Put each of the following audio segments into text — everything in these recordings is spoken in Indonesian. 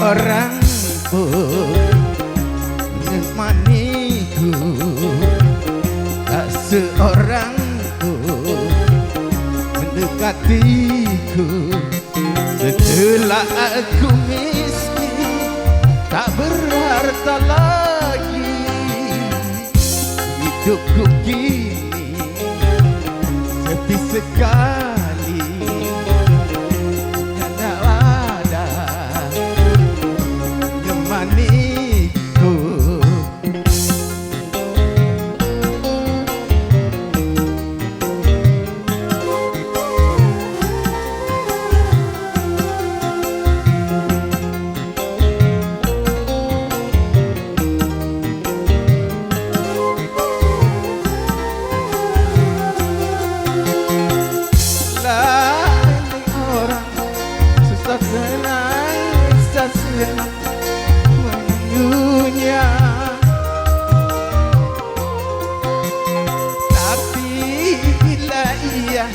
seorang pun menemaniku, tak seorang pun mendekatiku. Setelah aku miskin, tak berharta lagi, hidupku kini sepi sekali. Tiada ada menemaniku. Senang menunggunya, tapi bila ia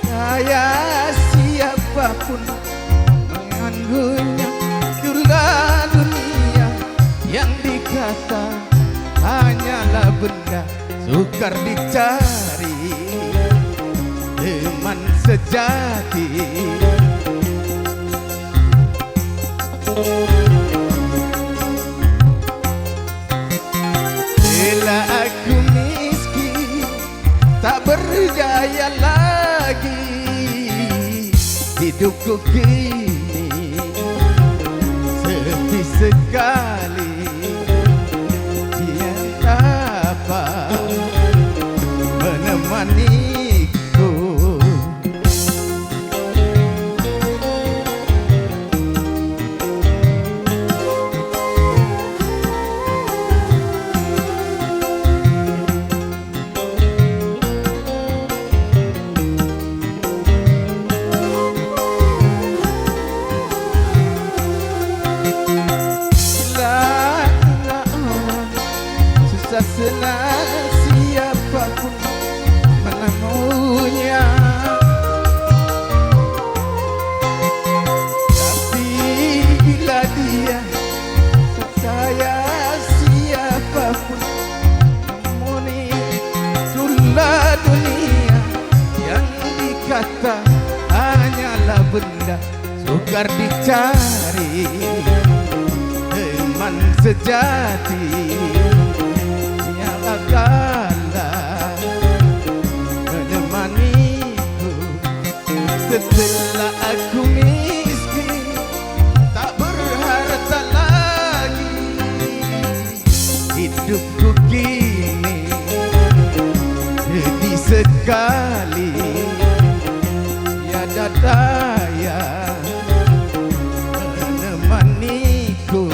kaya siapapun mengganggunya. Itulah dunia yang dikata hanyalah benda sukar dicari, teman sejati. Bila aku miskin, tak berjaya lagi, hidupku kini sepi sekali. Dia dapat menemaniku. Senang siapapun menemunya, tapi bila dia saya siapapun memuni. Itulah dunia yang dikata hanyalah benda sukar dicari, teman sejati. Kala menemaniku. Setelah aku miskin, tak berharta lagi, hidupku kini sedih sekali. Tiada daya menemaniku.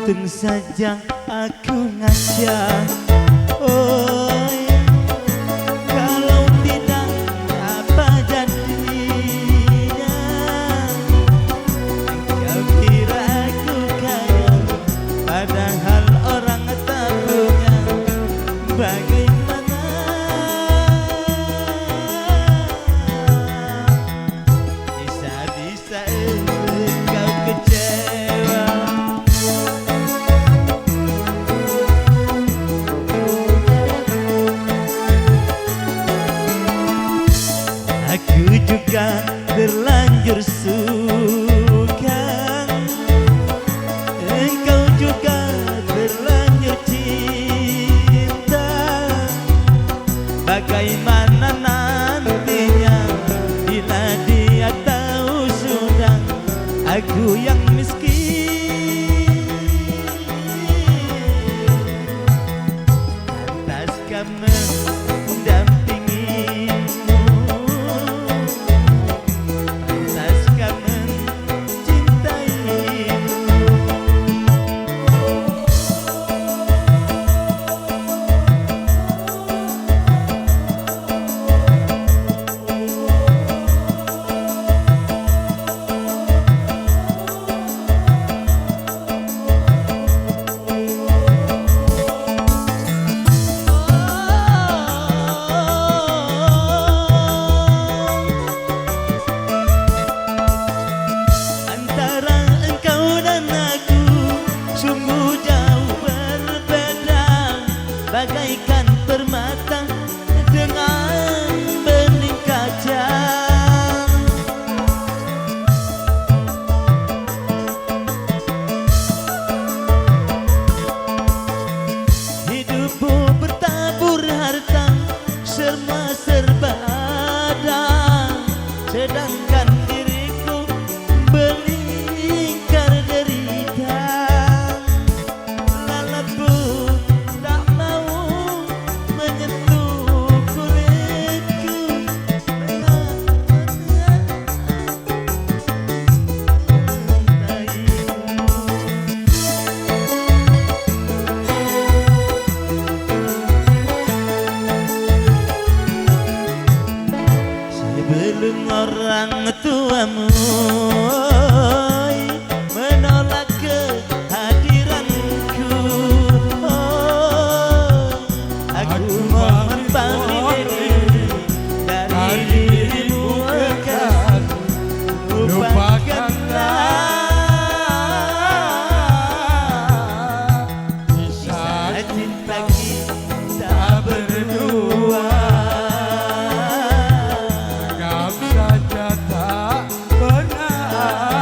untung saja aku ngajak. Oh, kalau tidak apa jadinya? Kau kira aku kaya, padahal orang tak punya. Bagaimana bisa-bisa kau kecewa? Aku juga terlanjur suka, engkau juga terlanjur cinta. Bagaimana nantinya bila dia tahu sudah aku yang miskin? Pantaskah mendampingimu? Pantaskah mencintaimu? Antara engkau dan aku sungguh jauh berbeda, bagaikan permata dengan bening kaca. Hidupmu bertabur harta, semua serba ada, sedangkan diriku belingkar derita. Lalatku tak mau menyentuh kulitku, sebelum orang tuamu menolak kehadiranku. Oh, aku mohon pamit diri dari dirimu, kekasih, lupakanlah kisah cinta kita berdua. Kau saja tak pernah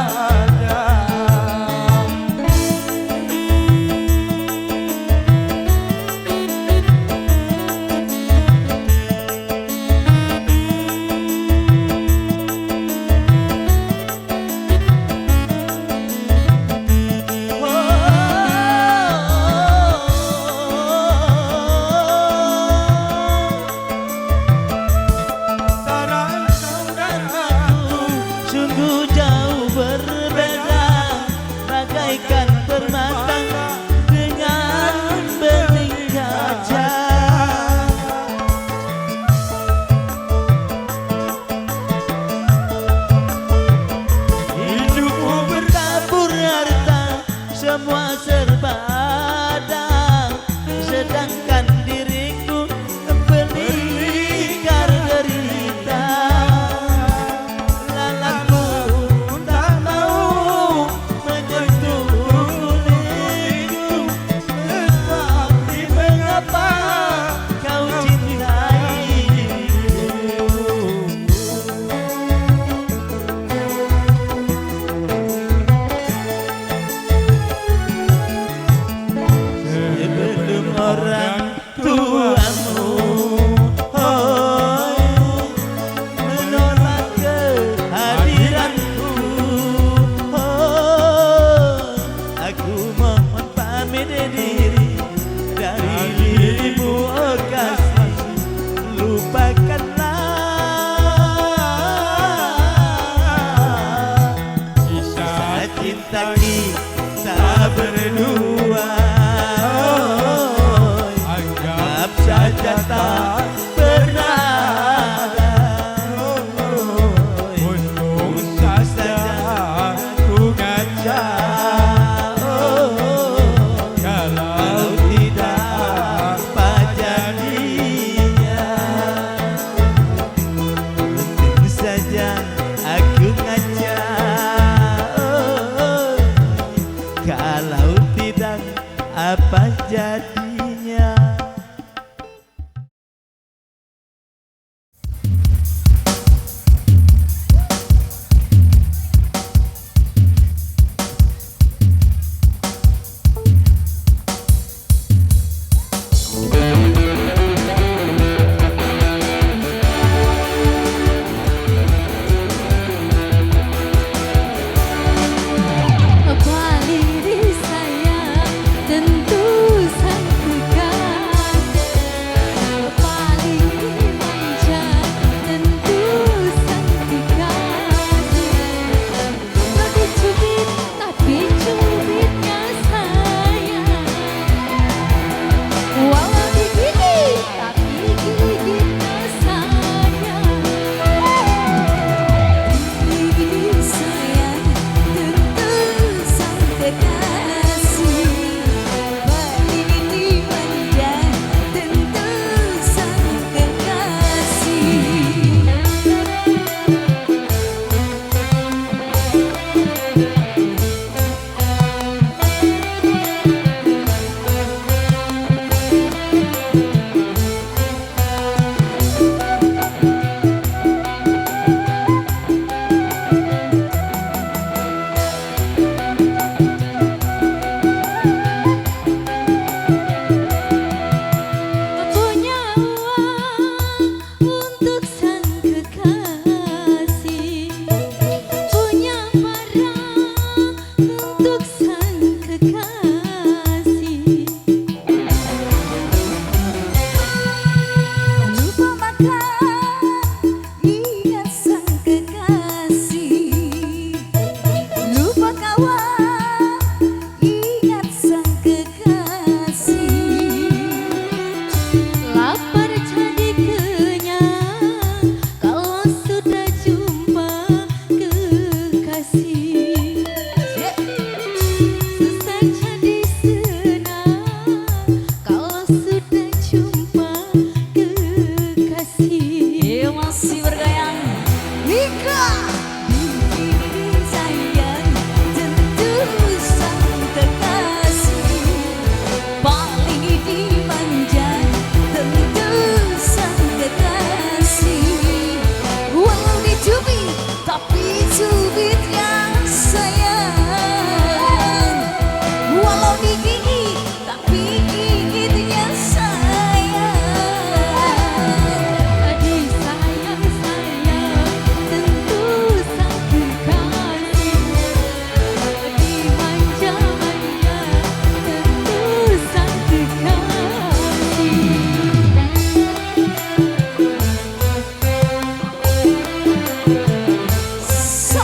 Diri sayang tentu sang kekasih, paling dimanja tentu sang kekasih. Walau dicubit tapi cubitnya sayang, walau digigit tapi gigitnya sayang. Adik sayang sayang tentu sang kekasih, dimanja manja tentu sang kekasih. So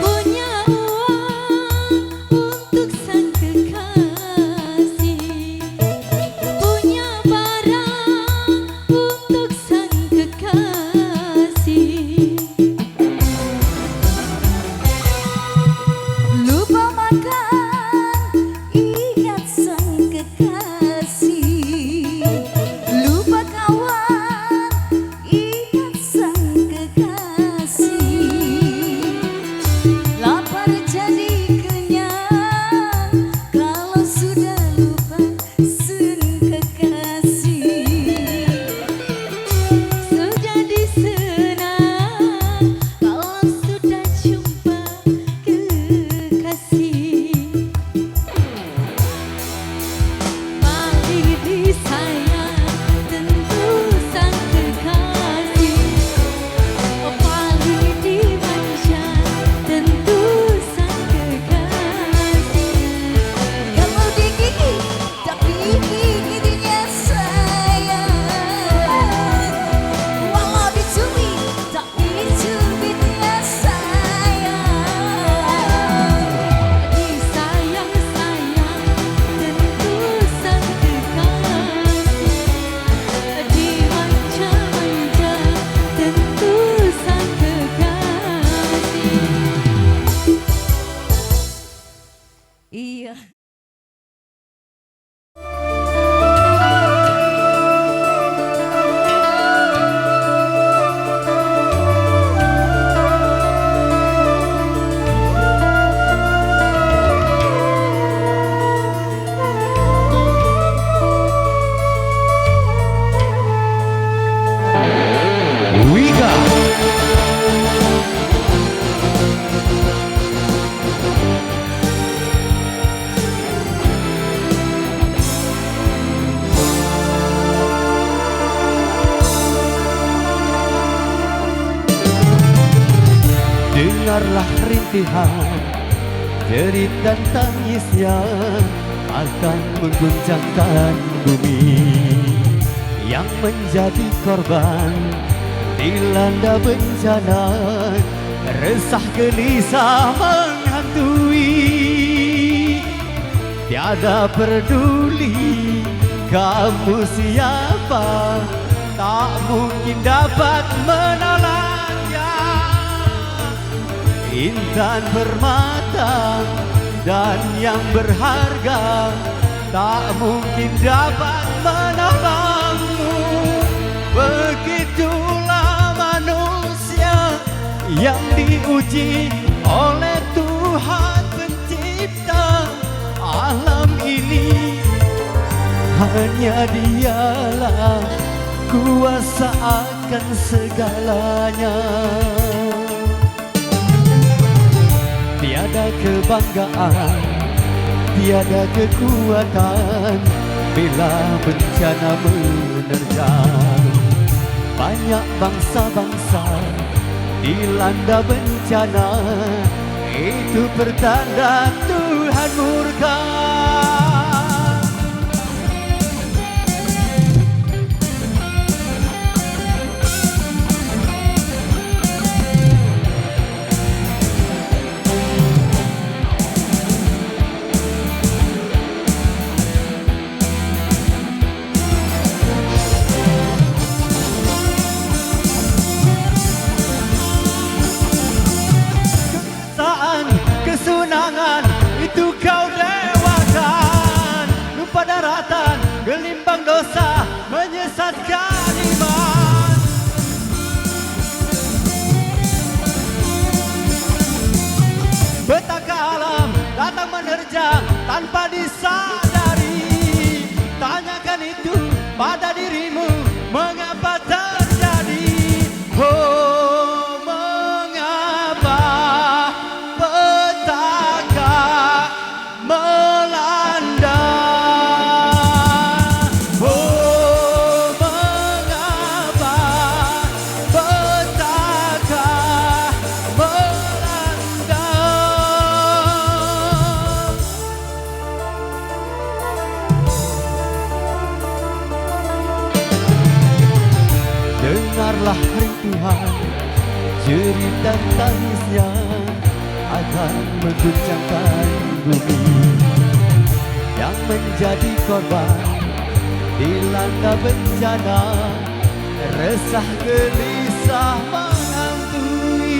punya uang untuk sang kekasih, punya barang untuk sang kekasih. Lupa makan ingat sang kekasih, lupa kawan ingat sang kekasih. Lapar jadi kenyang kalau sudah lupa sang kekasih. Sejadi senang kalau sudah jumpa kekasih. Paling disayang tentu sang kekasih, paling dimanja tentu sang kekasih. Kalau digigit tapi gigitnya sayang, walau dicubit tapi cubitnya sayang. Disayang sayang tentu sang kekasih, dimanja manja tentu sang kekasih. Iya. Wika. Dengarlah rintihan jerit dan tangisnya akan mengguncangkan bumi yang menjadi korban dilanda bencana. Resah gelisah menghantui, tiada peduli kamu siapa, tak mungkin dapat menolongnya. Intan permata dan yang berharga tak mungkin dapat menolongmu. Begitulah manusia yang diuji oleh Tuhan pencipta alam ini. Hanya Dialah kuasa akan segalanya. Tiada kebanggaan, tiada kekuatan bila bencana menerjang. Banyak bangsa-bangsa dilanda bencana, itu pertanda Tuhan murka. tanpa disadari. Tanyakan itu pada dirimu, mengapa terjadi? Oh, mengapa petaka melanda? Oh, mengapa petaka melanda? Dengarlah rintihan, jerit dan tangisnya akan mengguncangkan bumi. Yang menjadi korban dilanda bencana, resah gelisah menghantui.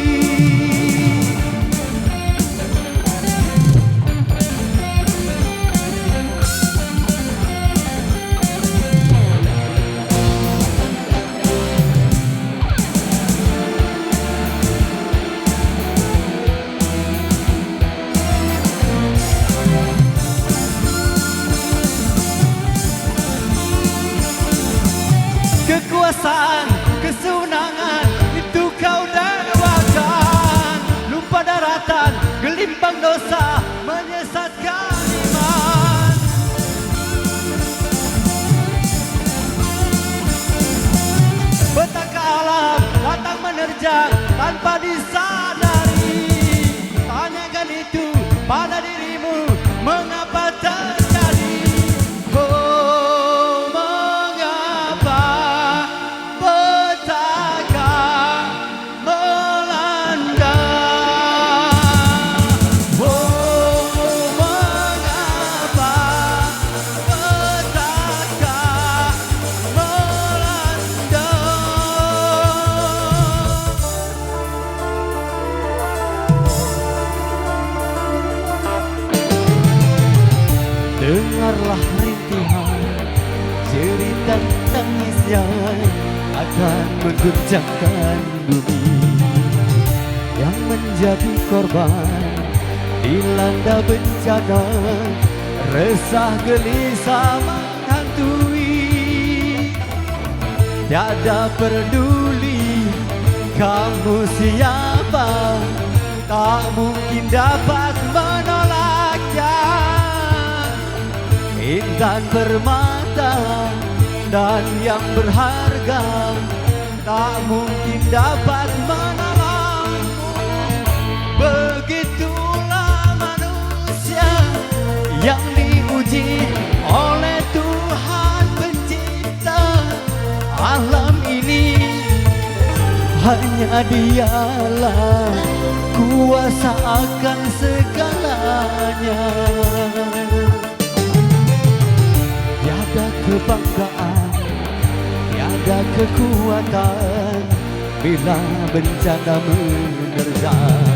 Kekuasaan, kesenangan itu kau dewakan. Lupa daratan, gelimbang dosa menyesatkan iman. Petaka alam datang menerjang tanpa disadari. Tanyakan itu pada dirimu, mengapa terjadi? Oh, mengapa petaka melanda? Oh, mengapa petaka melanda? Dengarlah rintihan, jerit dan tangisnya akan mengguncangkan bumi. Yang menjadi korban dilanda bencana, resah gelisah menghantui. Tiada peduli kamu siapa, tak mungkin dapat menolaknya. Intan permata dan yang berharga, tak mungkin dapat menolongmu. Begitulah manusia yang diuji oleh Tuhan pencipta alam ini. Hanya Dialah kuasa akan segalanya. Tiada kebanggaan, tiada kekuatan bila bencana menerjang.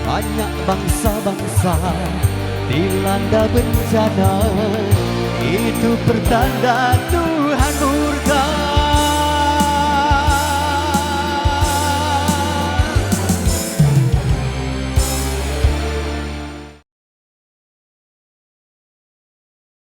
Banyak bangsa-bangsa dilanda bencana, itu pertanda Tuhan